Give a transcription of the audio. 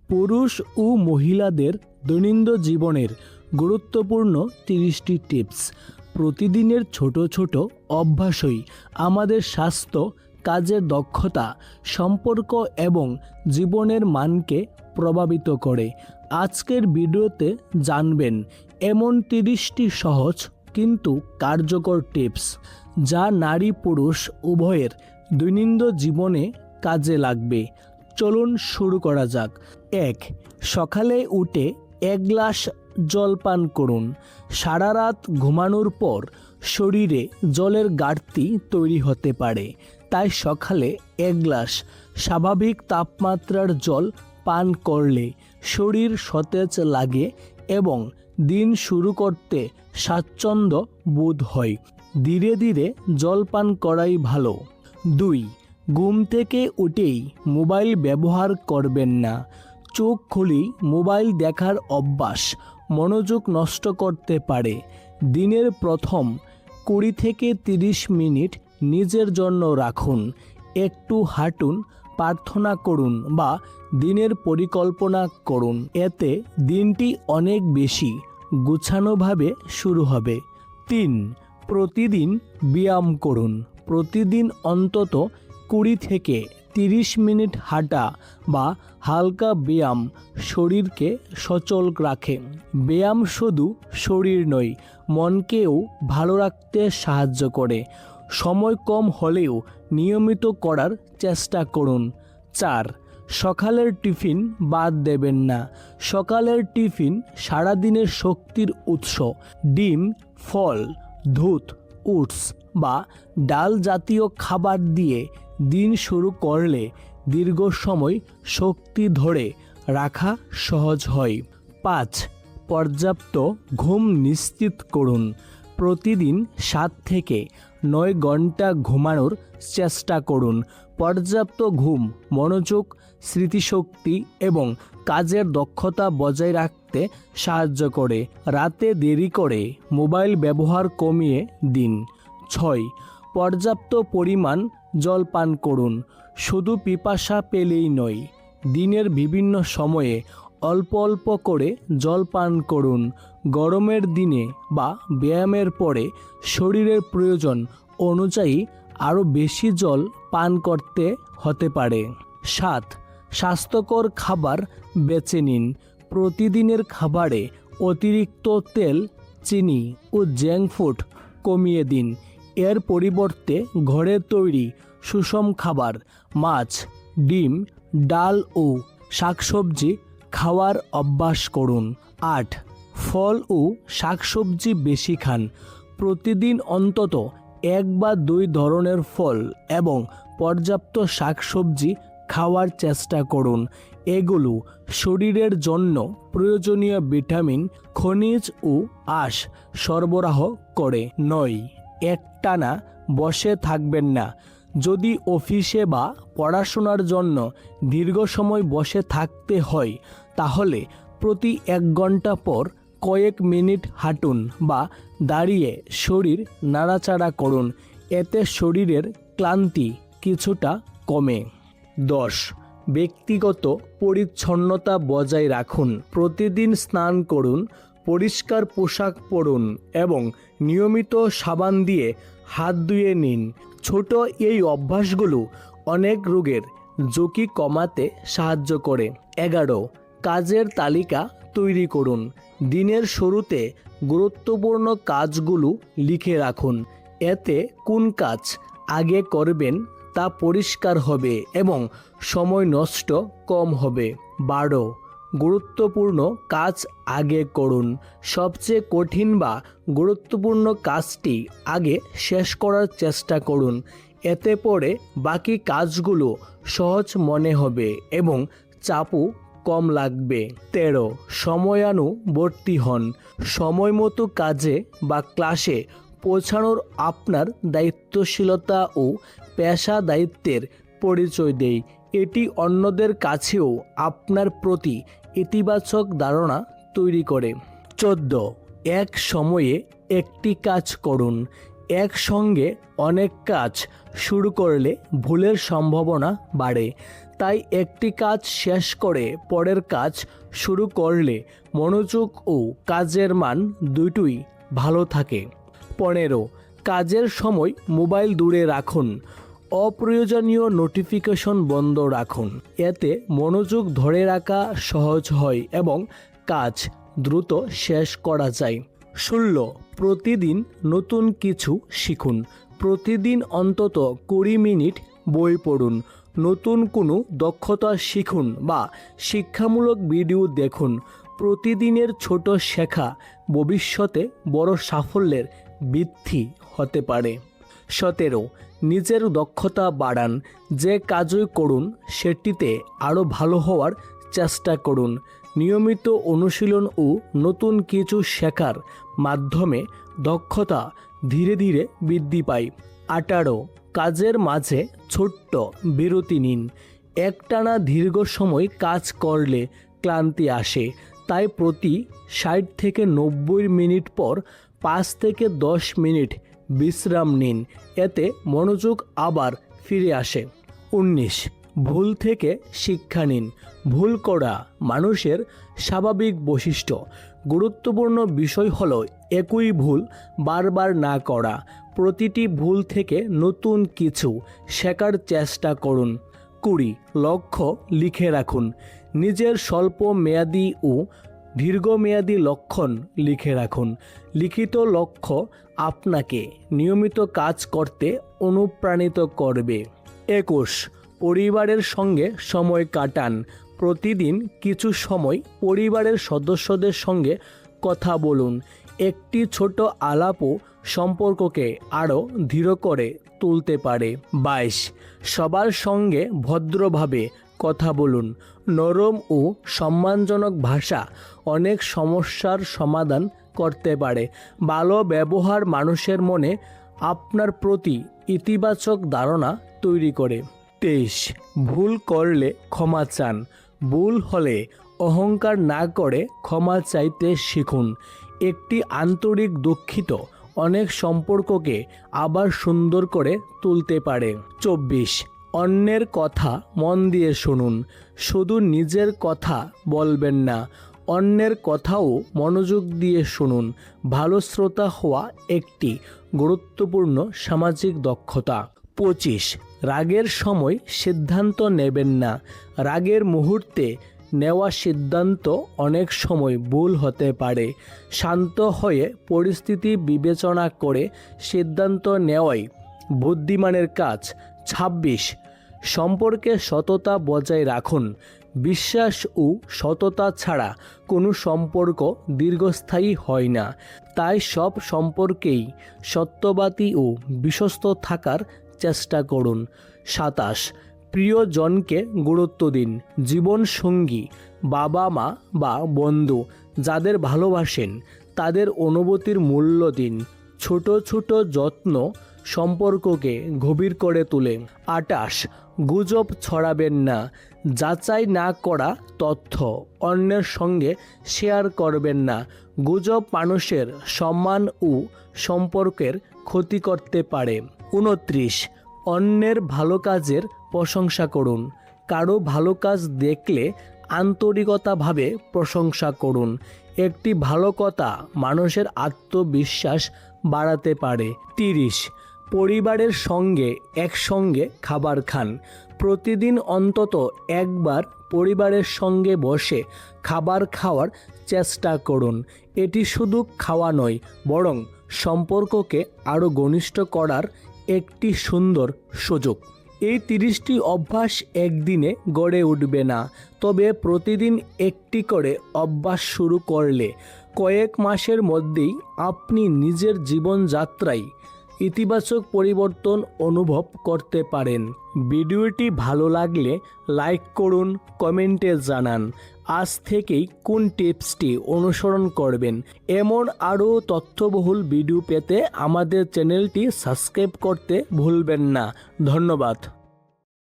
পুরুষ ও মহিলাদের দৈনন্দিন জীবনের গুরুত্বপূর্ণ 30টি টিপস। প্রতিদিনের ছোট ছোট অভ্যাসই আমাদের স্বাস্থ্য, কাজের দক্ষতা, সম্পর্ক এবং জীবনের মানকে প্রভাবিত করে। আজকের ভিডিওতে জানবেন এমন 30টি সহজ কিন্তু কার্যকর টিপস যা নারী পুরুষ উভয়ের দৈনন্দিন জীবনে কাজে লাগবে। চলুন শুরু করা যাক। 1. সকালে উঠে 1 গ্লাস জল পান করুন। সারা রাত ঘুমানোর পর শরীরে জলের ঘাটতি তৈরি হতে পারে, তাই সকালে 1 গ্লাস স্বাভাবিক তাপমাত্রার জল পান করলে শরীর সতেজ লাগে এবং দিন শুরু করতে স্বাচ্ছন্দ্য বোধ হয়। ধীরে ধীরে জল পান করাই ভালো। 2. ঘুম থেকে উঠেই মোবাইল ব্যবহার করবেন না। চোখ খুলেই মোবাইল দেখার অভ্যাস মনোযোগ নষ্ট করতে পারে। দিনের প্রথম 20 থেকে 30 মিনিট নিজের জন্য রাখুন। একটু হাঁটুন, প্রার্থনা করুন বা দিনের পরিকল্পনা করুন। এতে দিনটি অনেক বেশি গুছানোভাবে শুরু হবে। 3. প্রতিদিন ব্যায়াম করুন। প্রতিদিন অন্তত 20 থেকে 30 মিনিট হাঁটা বা হালকা ব্যায়াম শরীরকে সচল রাখে। ব্যায়াম শুধু শরীর নয়, মনকেও ভালো রাখতে সাহায্য করে। সময় কম হলেও নিয়মিত করার চেষ্টা করুন। 4. সকালের টিফিন বাদ দেবেন না। সকালের টিফিন সারাদিনের শক্তির উৎস। ডিম, ফল, দুধ, ওটস বা ডাল জাতীয় খাবার দিয়ে দিন শুরু করলে দীর্ঘ সময় শক্তি ধরে রাখা সহজ হয়। 5. পর্যাপ্ত ঘুম নিশ্চিত করুন। প্রতিদিন 7 থেকে 9 ঘন্টা ঘুমানোর চেষ্টা করুন। পর্যাপ্ত ঘুম মনোযোগ, স্মৃতিশক্তি এবং কাজের দক্ষতা বজায় রাখতে সাহায্য করে। রাতে দেরি করে মোবাইল ব্যবহার কমিয়ে দিন। 6. পর্যাপ্ত পরিমাণ জল পান করুন। শুধু পিপাসা পেলেই নয়, দিনের বিভিন্ন সময়ে অল্প অল্প করে জল পান করুন। গরমের দিনে বা ব্যায়ামের পরে শরীরের প্রয়োজন অনুযায়ী আরও বেশি জল পান করতে হতে পারে। 7. স্বাস্থ্যকর খাবার বেছে নিন। প্রতিদিনের খাবারে অতিরিক্ত তেল, চিনি ও জাঙ্ক ফুড কমিয়ে দিন। এর পরিবর্তে ঘরে তৈরি সুষম খাবার, মাছ, ডিম, ডাল ও শাকসবজি খাওয়ার অভ্যাস করুন। 8. ফল ও শাকসবজি বেশি খান। প্রতিদিন অন্তত 1 বা 2 ধরনের ফল এবং পর্যাপ্ত শাকসবজি খাওয়ার চেষ্টা করুন। এগুলো শরীরের জন্য প্রয়োজনীয় ভিটামিন, খনিজ ও আঁশ সরবরাহ করে। 9. একটানা বসে থাকবেন না। যদি অফিসে বা পড়াশোনার জন্য দীর্ঘ সময় বসে থাকতে হয়, তাহলে প্রতি 1 ঘন্টা পর কয়েক মিনিট হাঁটুন বা দাঁড়িয়ে শরীর নাড়াচাড়া করুন। এতে শরীরের ক্লান্তি কিছুটা কমে। 10. ব্যক্তিগত পরিচ্ছন্নতা বজায় রাখুন। প্রতিদিন স্নান করুন, পরিষ্কার পোশাক পরুন এবং নিয়মিত সাবান দিয়ে হাত ধুয়ে নিন। ছোট এই অভ্যাসগুলো অনেক রোগের ঝুঁকি কমাতে সাহায্য করে। 11. কাজের তালিকা তৈরি করুন। দিনের শুরুতে গুরুত্বপূর্ণ কাজগুলো লিখে রাখুন। এতে কোন কাজ আগে করবেন তা পরিষ্কার হবে এবং সময় নষ্ট কম হবে। 12. গুরুত্বপূর্ণ কাজ আগে করুন। সবচেয়ে কঠিন বা গুরুত্বপূর্ণ কাজটি আগে শেষ করার চেষ্টা করুন। এতে পরে বাকি কাজগুলো সহজ মনে হবে এবং চাপও কম লাগবে। 13. সময়ানুবর্তী হন। সময় মতো কাজে বা ক্লাসে পৌঁছানোর আপনার দায়িত্বশীলতা ও পেশা দায়িত্বের পরিচয় দেয়। এটি অন্যদের কাছেও আপনার প্রতি ইতিবাচক ধারণা তৈরি করে। 14. এক সময়ে একটি কাজ করুন। একসঙ্গে অনেক কাজ শুরু করলে ভুলের সম্ভাবনা বাড়ে, তাই একটি কাজ শেষ করে পরের কাজ শুরু করলে মনোযোগ ও কাজের মান দুটোই ভালো থাকে। 15, কাজের সময় মোবাইল দূরে রাখুন। অপ্রয়োজনীয় নোটিফিকেশন বন্ধ রাখুন, এতে মনোযোগ ধরে রাখা সহজ হয় এবং কাজ দ্রুত শেষ করা যায়। 16, প্রতিদিন নতুন কিছু শিখুন। প্রতিদিন অন্তত 20 মিনিট বই পড়ুন, নতুন কোনো দক্ষতা শিখুন বা শিক্ষামূলক ভিডিও দেখুন। প্রতিদিনের ছোট শেখা ভবিষ্যতে বড় সাফল্যের ভিত্তি হতে পারে। 17, নিজের দক্ষতা বাড়ান। যে কাজই করুন সেটিতে আরও ভালো হওয়ার চেষ্টা করুন। নিয়মিত অনুশীলন ও নতুন কিছু শেখার মাধ্যমে দক্ষতা ধীরে ধীরে বৃদ্ধি পায়। 18, কাজের মাঝে ছোট্ট বিরতি নিন। একটানা দীর্ঘ সময় কাজ করলে ক্লান্তি আসে, তাই প্রতি 60 থেকে 90 মিনিট পর 5 থেকে 10 মিনিট বিশ্রাম নিন, এতে মনোযোগ আবার ফিরে আসে। 19, ভুল থেকে শিক্ষা নিন। ভুল করা মানুষের স্বাভাবিক বৈশিষ্ট্য। গুরুত্বপূর্ণ বিষয় হলো একই ভুল বারবার না করা। প্রতিটি ভুল থেকে নতুন কিছু শেখার চেষ্টা করুন। 20, লক্ষ্য লিখে রাখুন। নিজের স্বল্প মেয়াদী ও দীর্ঘমেয়াদী লক্ষ্য লিখে রাখুন। লিখিত লক্ষ্য আপনাকে নিয়মিত কাজ করতে অনুপ্রাণিত করবে। 21, পরিবারের সঙ্গে সময় কাটান। প্রতিদিন কিছু সময় পরিবারের সদস্যদের সঙ্গে কথা বলুন। একটি ছোট আলাপও সম্পর্ককে আরও দৃঢ় করে তুলতে পারে। 22, সবার সঙ্গে ভদ্রভাবে কথা বলুন। নরম ও সম্মানজনক ভাষা অনেক সমস্যার সমাধান করতে পারে। ভালো ব্যবহার মানুষের মনে আপনার প্রতি ইতিবাচক ধারণা তৈরি করে। 23, ভুল করলে ক্ষমা চান। ভুল হলে অহংকার না করে ক্ষমা চাইতে শিখুন। একটি আন্তরিক দুঃখিত অনেক সম্পর্ককে আবার সুন্দর করে তুলতে পারে। 24, অন্যের কথা মন দিয়ে শুনুন। শুধু নিজের কথা বলবেন না, অন্যের কথাও মনোযোগ দিয়ে শুনুন। ভালো শ্রোতা হওয়া একটি গুরুত্বপূর্ণ সামাজিক দক্ষতা। 25, রাগের সময় সিদ্ধান্ত নেবেন না। রাগের মুহূর্তে নেওয়া সিদ্ধান্ত অনেক সময় ভুল হতে পারে। শান্ত হয়ে পরিস্থিতি বিবেচনা করে সিদ্ধান্ত নেওয়াই বুদ্ধিমানের কাজ। 26, সম্পর্কে সততা বজায় রাখুন। বিশ্বাস ও সততা ছাড়া কোনো সম্পর্ক দীর্ঘস্থায়ী হয় না, তাই সব সম্পর্কেই সত্যবাদী ও বিশ্বস্ত থাকার চেষ্টা করুন। 27, প্রিয়জনকে গুরুত্ব দিন। জীবন সঙ্গী, বাবা মা বা বন্ধু যাদের ভালোবাসেন তাদের অনুভূতির মূল্য দিন। ছোট ছোট যত্ন সম্পর্ককে গভীর করে তোলে। 28, গুজব ছড়াবেন না। যাচাই না করা তথ্য অন্যের সঙ্গে শেয়ার করবেন না। গুজব মানুষের সম্মান ও সম্পর্কের ক্ষতি করতে পারে। 29, অন্যের ভালো কাজের প্রশংসা করুন। কারো ভালো কাজ দেখলে আন্তরিকতাভাবে প্রশংসা করুন। একটি ভালো কথা মানুষের আত্মবিশ্বাস বাড়াতে পারে। 30, পরিবারের সঙ্গে একসঙ্গে খাবার খান। প্রতিদিন অন্তত একবার পরিবারের সঙ্গে বসে খাবার খাওয়ার চেষ্টা করুন। এটি শুধু খাওয়া নয়, বরং সম্পর্ককে আরও ঘনিষ্ঠ করার একটি সুন্দর সুযোগ। এই 30টি অভ্যাস একদিনে গড়ে উঠবে না, তবে প্রতিদিন একটি করে অভ্যাস শুরু করলে কয়েক মাসের মধ্যেই আপনি নিজের জীবনযাত্রায় ইতিবাচক পরিবর্তন অনুভব করতে পারেন। ভিডিওটি ভালো লাগলে লাইক করুন, কমেন্টে জানান আজ থেকেই কোন টিপসটি অনুসরণ করবেন। এমন আরও তথ্যবহুল ভিডিও পেতে আমাদের চ্যানেলটি সাবস্ক্রাইব করতে ভুলবেন না। ধন্যবাদ।